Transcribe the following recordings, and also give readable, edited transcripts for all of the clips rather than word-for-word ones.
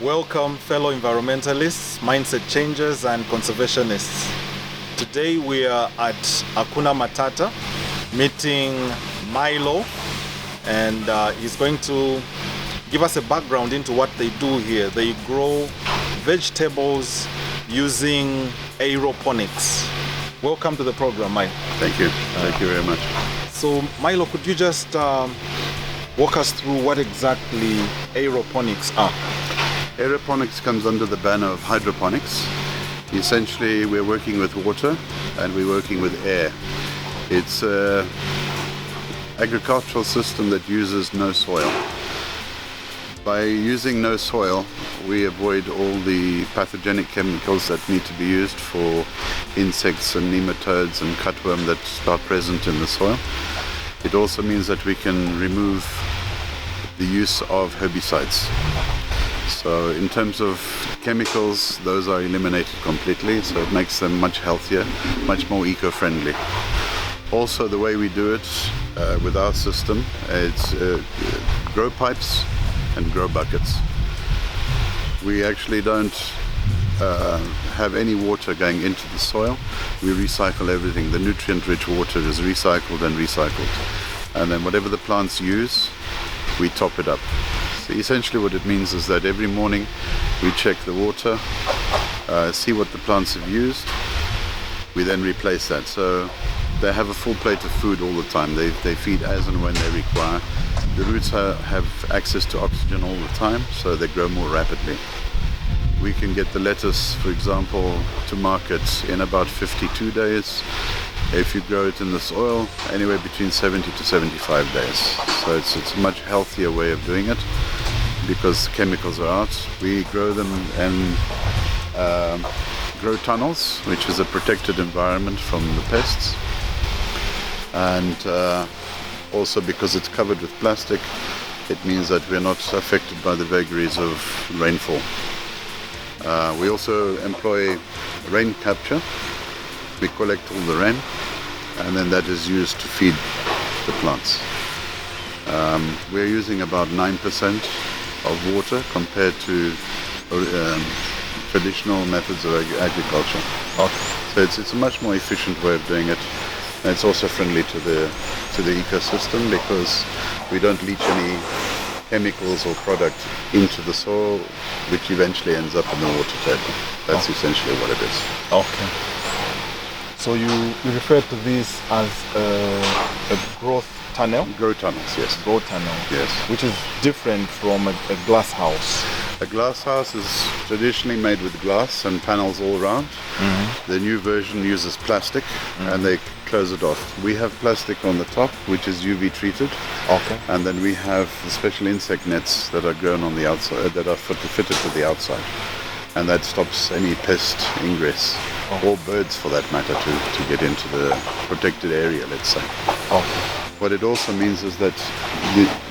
Welcome, fellow environmentalists, mindset changers, and conservationists. Today we are at Hakuna Matata meeting Milo, and he's going to give us a background into what they do here. They grow vegetables using aeroponics. Welcome to the program, Milo. Thank you. Thank you very much. So, Milo, could you just walk us through what exactly aeroponics are? Aeroponics comes under the banner of hydroponics. Essentially, we're working with water and we're working with air. It's an agricultural system that uses no soil. By using no soil, we avoid all the pathogenic chemicals that need to be used for insects and nematodes and cutworm that are present in the soil. It also means that we can remove the use of herbicides. So in terms of chemicals, those are eliminated completely, so it makes them much healthier, much more eco-friendly. Also, the way we do it with our system, it's grow pipes and grow buckets. We actually don't have any water going into the soil. We recycle everything. The nutrient-rich water is recycled and recycled. And then whatever the plants use, we top it up. So essentially what it means is that every morning we check the water, see what the plants have used. We then replace that. So they have a full plate of food all the time. They feed as and when they require. The roots have access to oxygen all the time, so they grow more rapidly. We can get the lettuce, for example, to market in about 52 days. If you grow it in the soil, anywhere between 70 to 75 days. So it's a much healthier way of doing it because chemicals are out. We grow them and grow tunnels, which is a protected environment from the pests. And also because it's covered with plastic, it means that we're not affected by the vagaries of rainfall. We also employ rain capture. We collect all the rain and then that is used to feed the plants. We're using about 9% of water compared to traditional methods of agriculture. Okay. So it's a much more efficient way of doing it. And it's also friendly to the ecosystem because we don't leach any chemicals or product into the soil, which eventually ends up in the water table. That's essentially what it is. Okay. So you refer to this as a growth tunnel? Grow tunnels, yes. Grow tunnel. Yes. Which is different from a glass house. A glass house is traditionally made with glass and panels all around. Mm-hmm. The new version uses plastic and they close it off. We have plastic on the top, which is UV treated. Okay. And then we have the special insect nets that are grown on the outside, that are fitted to the outside. And that stops any pest ingress, or birds for that matter, to get into the protected area, let's say. Okay. What it also means is that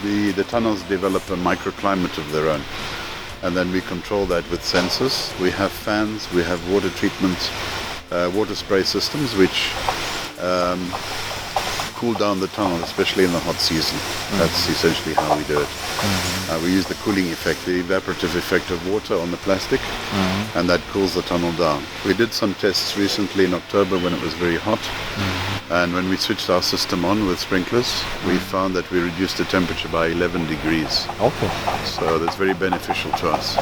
the tunnels develop a microclimate of their own. And then we control that with sensors. We have fans, we have water treatment, water spray systems, which cool down the tunnel, especially in the hot season. That's essentially how we do it. We use the cooling effect, the evaporative effect of water on the plastic, and that cools the tunnel down. We did some tests recently in October when it was very hot, and when we switched our system on with sprinklers, we found that we reduced the temperature by 11 degrees. Okay. So that's very beneficial to us.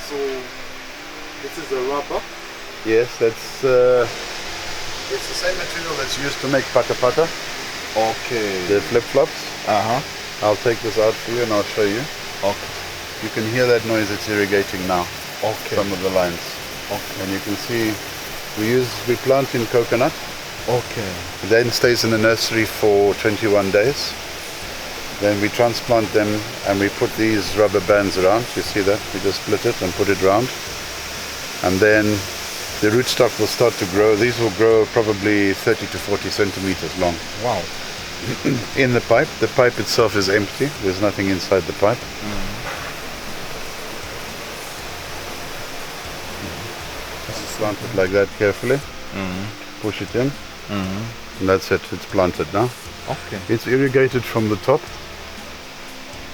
So this is a rubber? Yes, it's the same material that's used to make pata. Okay. The flip-flops. I'll take this out for you and I'll show you. Okay. You can hear that noise, it's irrigating now. Okay. Some of the lines. Okay. And you can see we plant in coconut. Okay. It then stays in the nursery for 21 days. Then we transplant them and we put these rubber bands around. You see that? We just split it and put it round. And then the rootstock will start to grow. These will grow probably 30 to 40 centimeters long. Wow. In the pipe. The pipe itself is empty. There's nothing inside the pipe. Just plant it like that carefully. Push it in. And that's it. It's planted now. Okay. It's irrigated from the top.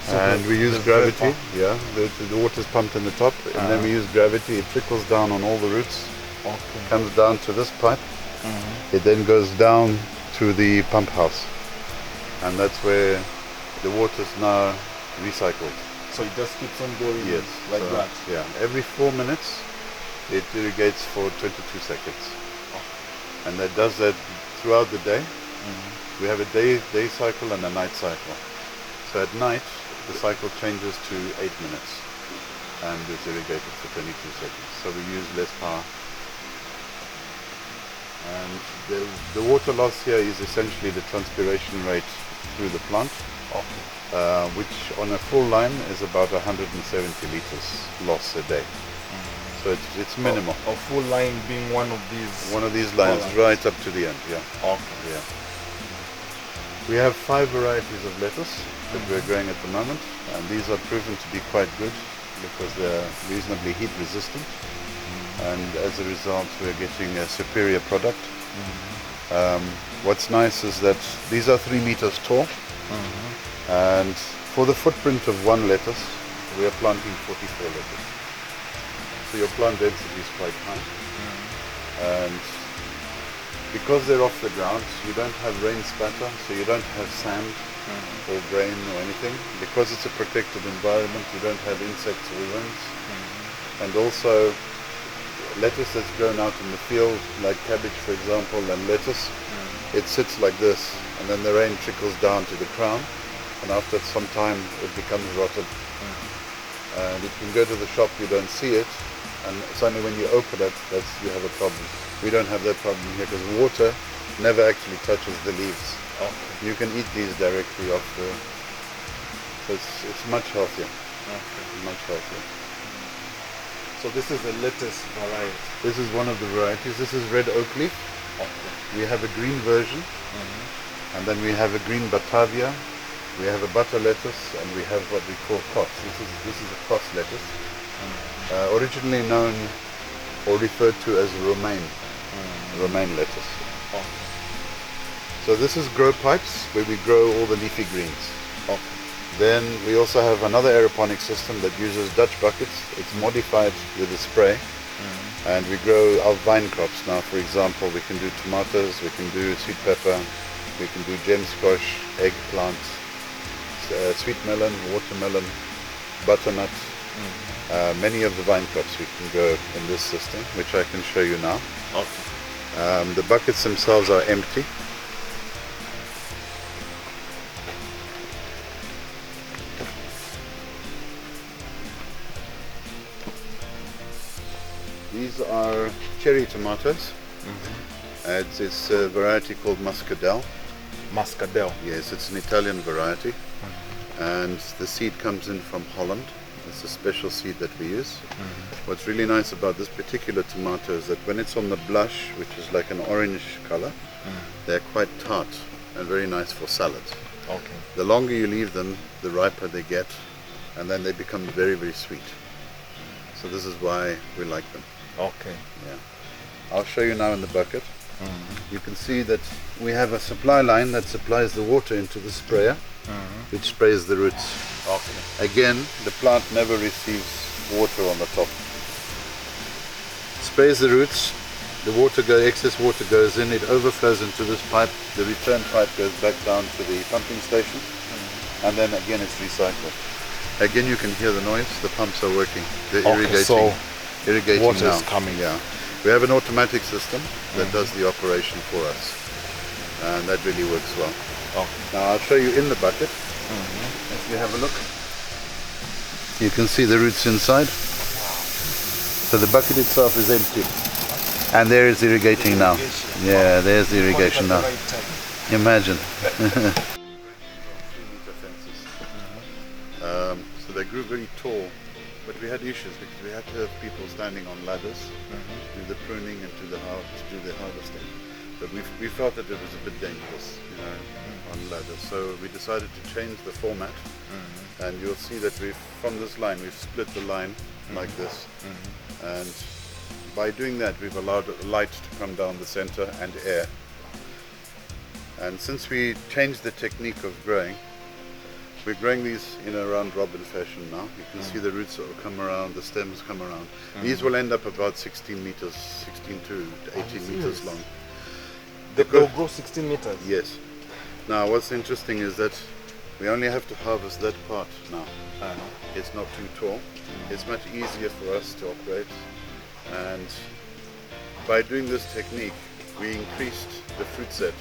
So and we use the gravity. vapor. Yeah, the water's pumped in the top, and then we use gravity. It trickles down on all the roots. Okay. Comes down to this pipe. It then goes down to the pump house, and that's where the water's now recycled. So it just keeps on going. Yes, like so, that. Yeah, every 4 minutes it irrigates for 22 seconds, and that does that throughout the day. We have a day cycle and a night cycle. So at night the cycle changes to 8 minutes, and it's irrigated for 22 seconds. So we use less power. And the water loss here is essentially the transpiration rate through the plant, which on a full line is about 170 liters loss a day. So it's minimal. A full line being one of these lines, columns. right up to the end. Yeah. Okay. Yeah. We have 5 varieties of lettuce that we're growing at the moment, and these are proven to be quite good because they're reasonably heat resistant. And as a result we're getting a superior product. What's nice is that these are 3 meters tall, and for the footprint of one lettuce we are planting 44 lettuce. So your plant density is quite high, and because they're off the ground you don't have rain spatter, so you don't have sand or grain or anything. Because it's a protected environment you don't have insects or worms. And also lettuce that's grown out in the field, like cabbage for example, and lettuce, it sits like this, and then the rain trickles down to the crown, and after some time it becomes rotten. And if you go to the shop you don't see it, and it's only when you open it that you have a problem. We don't have that problem here because water never actually touches the leaves. You can eat these directly off the... So it's much healthier. Much healthier. So this is a lettuce variety. This is one of the varieties. This is red oak leaf. We have a green version, and then we have a green Batavia. We have a butter lettuce, and we have what we call Kos. This is a Kos lettuce, originally known or referred to as romaine lettuce. So this is grow pipes where we grow all the leafy greens. Then we also have another aeroponic system that uses Dutch buckets. It's modified with a spray, and we grow our vine crops now. For example, we can do tomatoes, we can do sweet pepper, we can do gem squash, eggplant, sweet melon, watermelon, butternut. Many of the vine crops we can grow in this system, which I can show you now. The buckets themselves are empty. These are cherry tomatoes. It's a variety called Muscadel. Muscadel. Yes, it's an Italian variety, and the seed comes in from Holland. It's a special seed that we use. What's really nice about this particular tomato is that when it's on the blush, which is like an orange color, they're quite tart and very nice for salad. The longer you leave them, the riper they get, and then they become very, very sweet. So this is why we like them. Yeah. I'll show you now in the bucket. You can see that we have a supply line that supplies the water into the sprayer, which sprays the roots. Again, the plant never receives water on the top. Sprays the roots, the excess water goes in, it overflows into this pipe, the return pipe goes back down to the pumping station, and then again it's recycled. Again you can hear the noise, the pumps are working, they're irrigating water now. is coming. Yeah. We have an automatic system that does the operation for us, and that really works well. Now I'll show you in the bucket. If you have a look, you can see the roots inside. So the bucket itself is empty, and there is irrigating now. Yeah, there's the irrigation now. Imagine. So they grew very tall but we had issues because we had to have people standing on ladders to do the pruning and to do the harvesting. But we felt that it was a bit dangerous, on ladders. So we decided to change the format, and you'll see that from this line we've split the line like this, and by doing that we've allowed light to come down the center and air. And since we changed the technique of growing, we're growing these in a round robin fashion now. You can see the roots will come around, the stems come around. These will end up about 16 meters, 16 to 18 meters long. They'll grow 16 meters? Yes. Now what's interesting is that we only have to harvest that part now. It's not too tall. It's much easier for us to operate. And by doing this technique, we increased the fruit set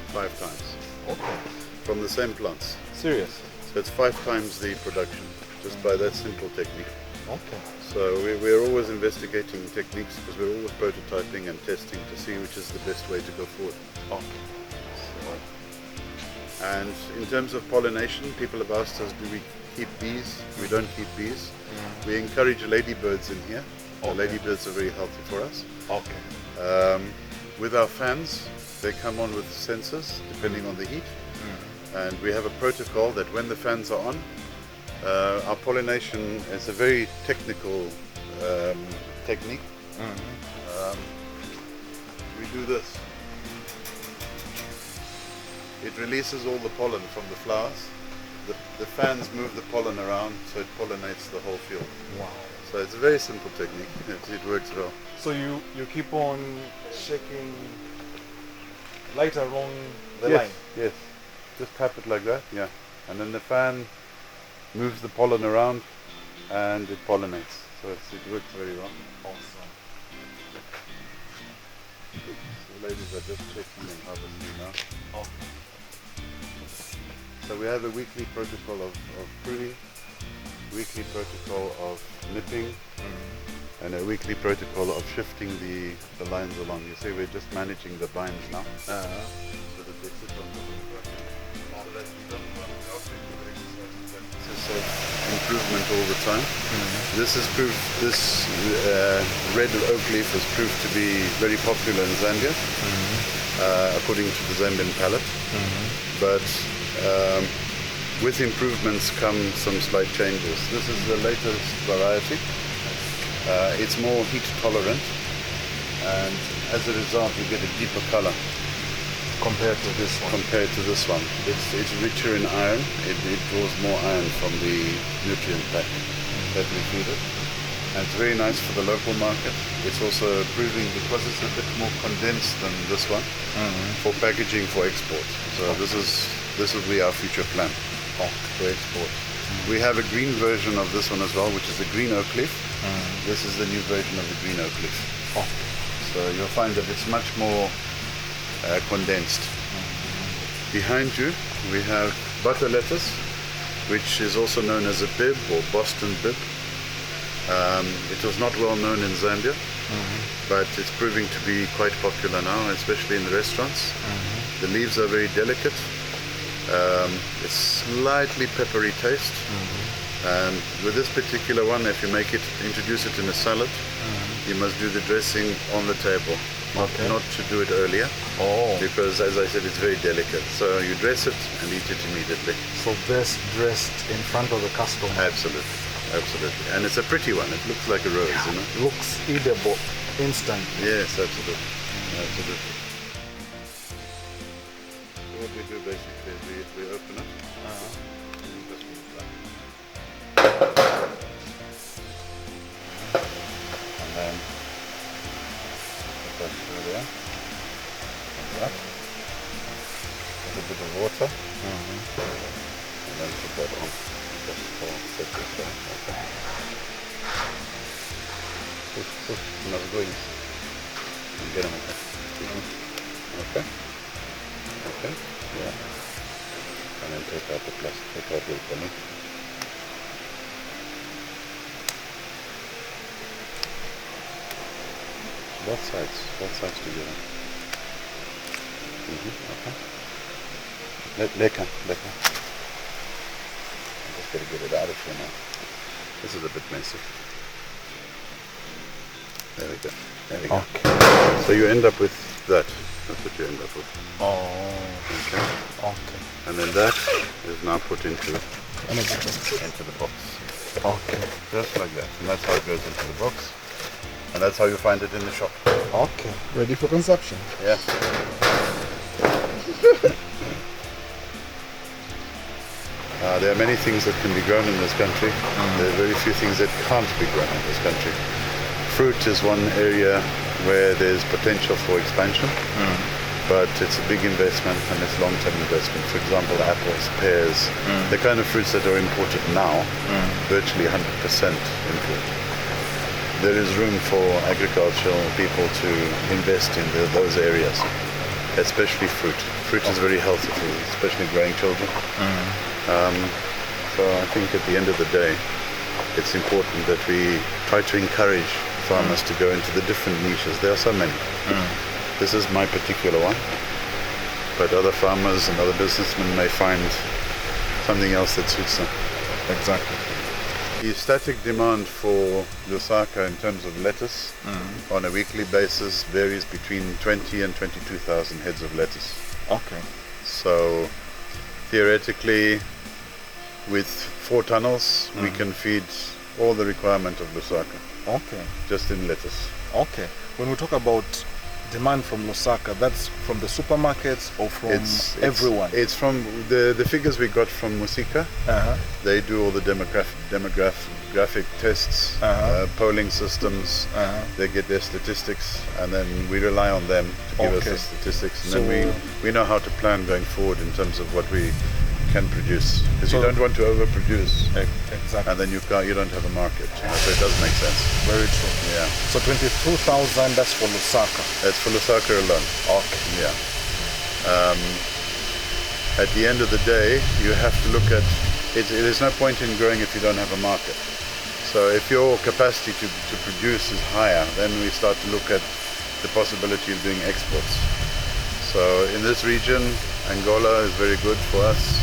5 times. Okay. From the same plants. Serious? So it's 5 times the production, just by that simple technique. Okay. So we're always investigating techniques because we're always prototyping and testing to see which is the best way to go forward. Okay. And in terms of pollination, people have asked us, do we keep bees? We don't keep bees. We encourage ladybirds in here. The ladybirds are very healthy for us. Okay. With our fans, they come on with sensors depending on the heat. And we have a protocol that when the fans are on, our pollination is a very technical technique. We do this. It releases all the pollen from the flowers. The fans move the pollen around so it pollinates the whole field. Wow. So it's a very simple technique. It works well. So you keep on shaking light along the Yes, line? yes. Just tap it like that, yeah. And then the fan moves the pollen around and it pollinates. So it works very well. Awesome. The ladies are just checking and harvesting now. Oh. So we have a weekly protocol of pruning, weekly protocol of nipping, and a weekly protocol of shifting the lines along. You see, we're just managing the vines now. So that they sit on the so that we don't want to exercise improvement all the time. This has proved, this red oak leaf has proved to be very popular in Zambia, according to the Zambian palate. But with improvements come some slight changes. This is the latest variety. It's more heat tolerant, and as a result you get a deeper color Compared to this one? It's richer in iron. It draws more iron from the nutrient pack that we feed it. And it's very nice for the local market. It's also proving, because it's a bit more condensed than this one, for packaging for export. So this will be our future plan for export. We have a green version of this one as well, which is the green oak leaf. This is the new version of the green oak leaf. So you'll find that it's much more condensed. Behind you we have butter lettuce, which is also known as a bib or Boston bib. It was not well known in Zambia, but it's proving to be quite popular now, especially in the restaurants. The leaves are very delicate. It's slightly peppery taste. And with this particular one, if you introduce it in a salad, you must do the dressing on the table. Not to do it earlier, because as I said, it's very delicate. So you dress it and eat it immediately. So best dressed in front of the customer? Absolutely, absolutely. And it's a pretty one. It looks like a rose, you know. Looks edible instantly. Yes, absolutely, absolutely. So what we do basically is we open it. And just move it back. And then put that through there, like that. Put a bit of water, and then put that on. Just set this there. Okay. Push, no going. And get them okay. Okay. Okay. Yeah. And then take out the plastic, take out the bunny. Both sides together. Okay. Lekker. I'm just gonna get it out of here now. This is a bit messy. There we go. There we go. Okay. So you end up with that. That's what you end up with. Oh. Okay. Okay. And then that is now put into the box. Okay. Just like that. And that's how it goes into the box. And that's how you find it in the shop. Okay. Ready for consumption. Yeah. There are many things that can be grown in this country. There are very few things that can't be grown in this country. Fruit is one area where there's potential for expansion, but it's a big investment and it's long-term investment. For example, apples, pears, the kind of fruits that are imported now, virtually 100% import. There is room for agricultural people to invest in those areas, especially fruit. Fruit is very healthy for you, especially growing children. So I think at the end of the day, it's important that we try to encourage farmers to go into the different niches. There are so many. This is my particular one, but other farmers and other businessmen may find something else that suits them. Exactly. The static demand for Lusaka in terms of lettuce on a weekly basis varies between 20 and 22,000 heads of lettuce. Okay. So theoretically, with 4 tunnels, we can feed all the requirement of Lusaka, Okay. just in lettuce. Okay. When we talk about demand from Lusaka, that's from the supermarkets or from everyone? It's from the figures we got from Musika. They do all the demographic tests, polling systems. They get their statistics, and then we rely on them to give us the statistics, and then we know how to plan going forward in terms of what we can produce, because you don't want to overproduce, Exactly. and then you don't have a market. So it does make sense. Very true. Yeah. So 22,000, that's for Lusaka. That's for Lusaka alone. Okay. Yeah. At the end of the day, you have to look at it. There's no point in growing if you don't have a market. So if your capacity to produce is higher, then we start to look at the possibility of doing exports. So in this region, Angola is very good for us.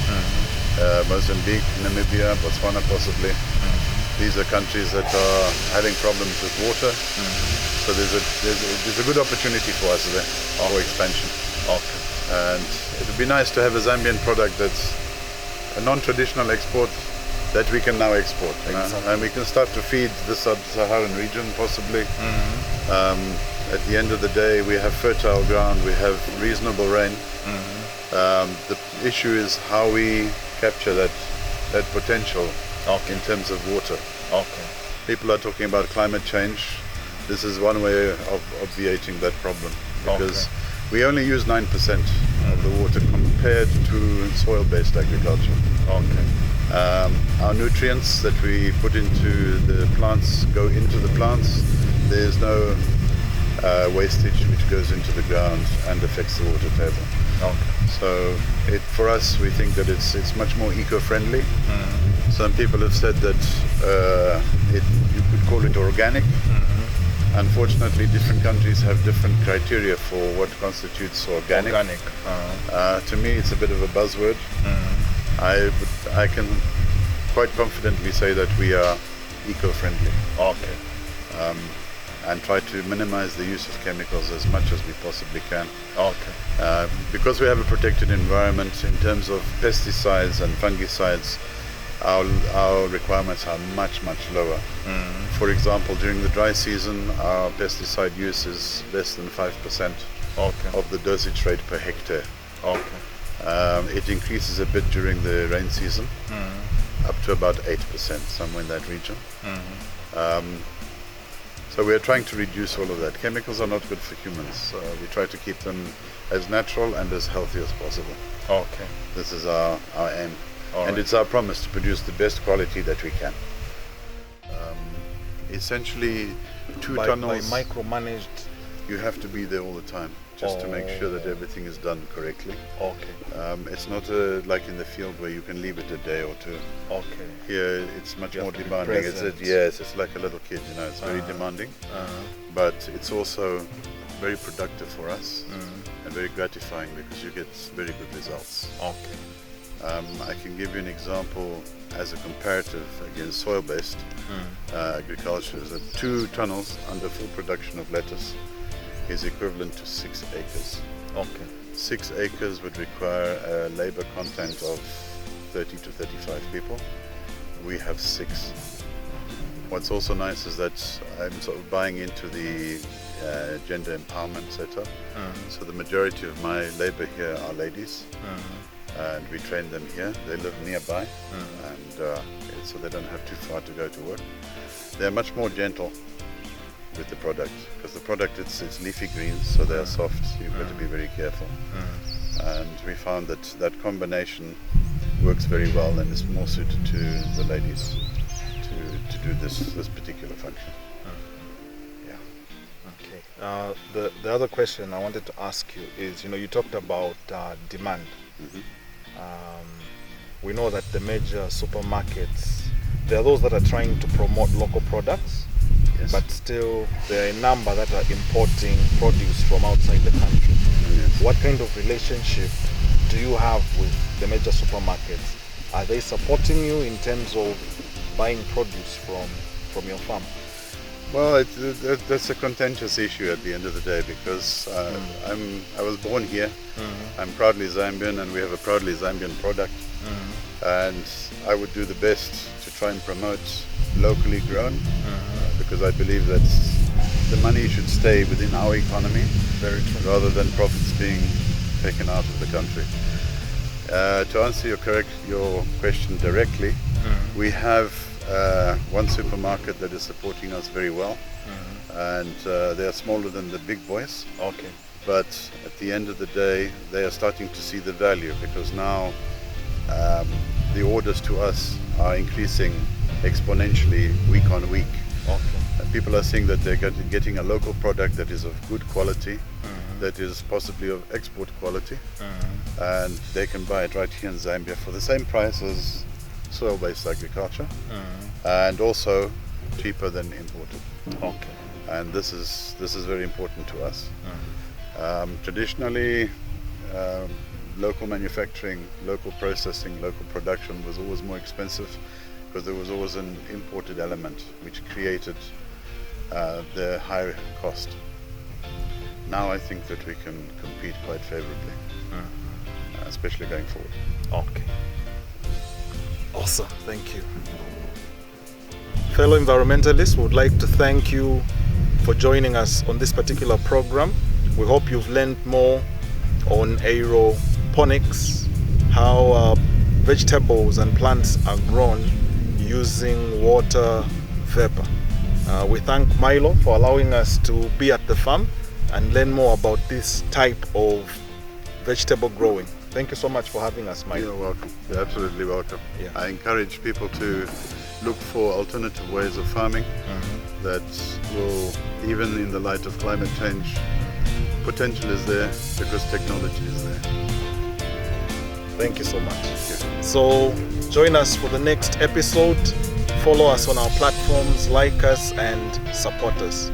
Mozambique, Namibia, Botswana possibly. These are countries that are having problems with water. So there's a good opportunity for us there for expansion. Okay. And it would be nice to have a Zambian product that's a non-traditional export that we can now export. Exactly. And we can start to feed the sub-Saharan region possibly. At the end of the day, we have fertile ground, we have reasonable rain. The issue is how we capture that potential in terms of water. Okay. People are talking about climate change. This is one way of obviating that problem, because we only use 9% of the water compared to soil-based agriculture. Okay. Our nutrients that we put into the plants go into the plants. There's no wastage which goes into the ground and affects the water table. Okay. So for us, we think that it's much more eco-friendly. Some people have said that you could call it organic. Unfortunately, different countries have different criteria for what constitutes organic. To me, it's a bit of a buzzword. I can quite confidently say that we are eco-friendly. Okay. And try to minimize the use of chemicals as much as we possibly can. Okay. Because we have a protected environment in terms of pesticides and fungicides, our requirements are much, much lower. For example, during the dry season, our pesticide use is less than 5% of the dosage rate per hectare. Okay. It increases a bit during the rain season, up to about 8%, somewhere in that region. So we are trying to reduce all of that. Chemicals are not good for humans. We try to keep them as natural and as healthy as possible. Okay. This is our aim. All and right. it's our promise to produce the best quality that we can. Essentially, By tunnels, micromanaged. you have to be there all the time just to make sure that everything is done correctly. Okay. It's not like in the field where you can leave it a day or two. Okay. Here it's much You more have to be demanding. present. It's like a little kid, it's very demanding, but it's also very productive for us and very gratifying because you get very good results. Okay. I can give you an example as a comparative against soil-based agriculture. Is that 2 tunnels under full production of lettuce is equivalent to 6 acres. Okay. 6 acres would require a labor content of 30 to 35 people. We have 6. What's also nice is that I'm sort of buying into the gender empowerment setup. So the majority of my labor here are ladies, and we train them here. They live nearby, and so they don't have too far to go to work. They're much more gentle with the product, because the product it's leafy greens, so they're soft. So you've got to be very careful. And we found that that combination works very well and is more suited to the ladies to do this particular function. Okay. The other question I wanted to ask you is, you talked about demand. We know that the major supermarkets, there are those that are trying to promote local products, Yes. but still there are a number that are importing produce from outside the country. Yes. What kind of relationship do you have with the major supermarkets? Are they supporting you in terms of buying produce from your farm? Well, that's a contentious issue at the end of the day, because I was born here. I'm proudly Zambian, and we have a proudly Zambian product. And I would do the best to try and promote locally grown, because I believe that the money should stay within our economy, Very true. rather than profits being taken out of the country. To answer your question directly, we have one supermarket that is supporting us very well, and they are smaller than the big boys. Okay. But at the end of the day, they are starting to see the value, because now the orders to us are increasing exponentially week on week. Okay. People are seeing that they're getting a local product that is of good quality, that is possibly of export quality, and they can buy it right here in Zambia for the same price as soil-based agriculture, and also cheaper than imported. Okay. And this is very important to us. Traditionally, local manufacturing, local processing, local production was always more expensive, because there was always an imported element which created the high cost. Now I think that we can compete quite favorably, especially going forward. Okay. Awesome. Thank you. Fellow environmentalists, we would like to thank you for joining us on this particular program. We hope you've learned more on aeroponics, how vegetables and plants are grown using water vapor. We thank Milo for allowing us to be at the farm and learn more about this type of vegetable growing. Thank you so much for having us, Milo. You're welcome. You're absolutely welcome. Yeah. I encourage people to look for alternative ways of farming that will, even in the light of climate change, potential is there because technology is there. Thank you so much. Thank you. So join us for the next episode. Follow us on our platforms, like us, and support us.